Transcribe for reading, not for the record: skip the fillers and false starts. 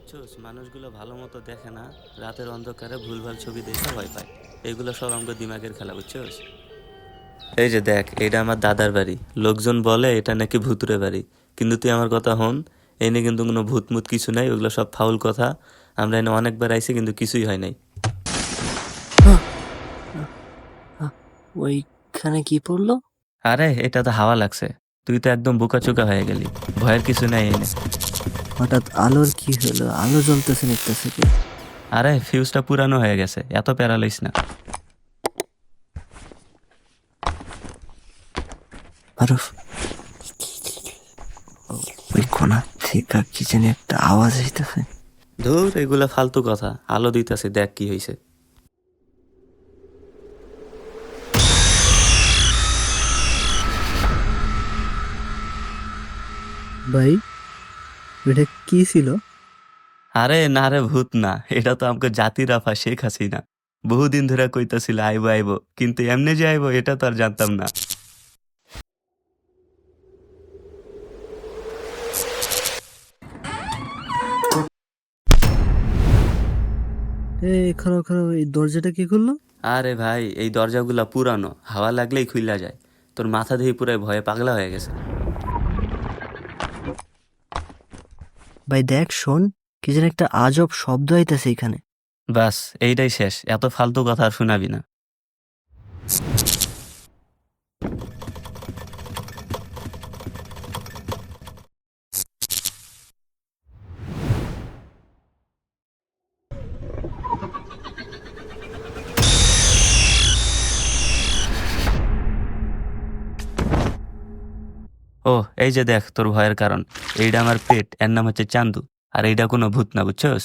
বুঝছোস মানুষগুলো ভালো মতো দেখে না, রাতের অন্ধকারে ভুলভাল ছবি দেখে ভয় পায়। এগুলো সব আমাকে দিমাগের খেলা, বুঝছোস? এই যে দেখ, এটা আমার দাদার বাড়ি। লোকজন বলে এটা নাকি ভূতুরে বাড়ি, কিন্তু তুই আমার কথা হন। এনে কিন্তু কোনো ভূতমুত কিছু নাই, ওগুলো সব ফাউল কথা। আমরা এনে অনেকবার আইছি কিন্তু কিছুই হয় নাই। আহ! আহ! আহ! ওইখানে কি পড়লো? আরে এটা তো হাওয়া লাগছে। তুই তো একদম বোকাচোকা হয়ে গেলি। ভয়ের কিছু নাই এনে। হঠাৎ আলোর কি হলো? আলো জ্বলতেছে নিতেছে কে? আরে ফিউজটা পুরানো হয়ে গেছে, এত প্যারা লইস না। মারুফ, ওই কোণা থেকে কি জানি একটা আওয়াজ আসতেছে। ধুর, এগুলা ফালতু কথা। আলো দিতেছে, দেখ কি হইছে। ভাই, এটা কি ছিল? আরে না রে, ভূত না, এটা তো আমাকে জাতির আফা শেখ হাসিনা। বহুদিন ধরে কইতাছিল আইবো আইবো, কিন্তু এমনি যে আইবো এটা তো আর জানতাম না। খারাপ খারাপ, এই দরজাটা কি করলো? আরে ভাই, এই দরজাগুলা পুরানো, হাওয়া লাগলেই খুইলা যায়। তোর মাথা দিয়ে পুরাই ভয়ে পাগলা হয়ে গেছে। ভাই দেখ, শোন, কি যেন একটা আজব শব্দ আইতেছে এখানে। বাস, এইটাই শেষ, এত ফালতু কথা আর শোনাবি না। ও, এই যে দেখ তোর ভয়ের কারণ। এইটা আমার পেট, এর নাম হচ্ছে চান্দু। আর এইটা কোনো ভূত না, বুঝছস?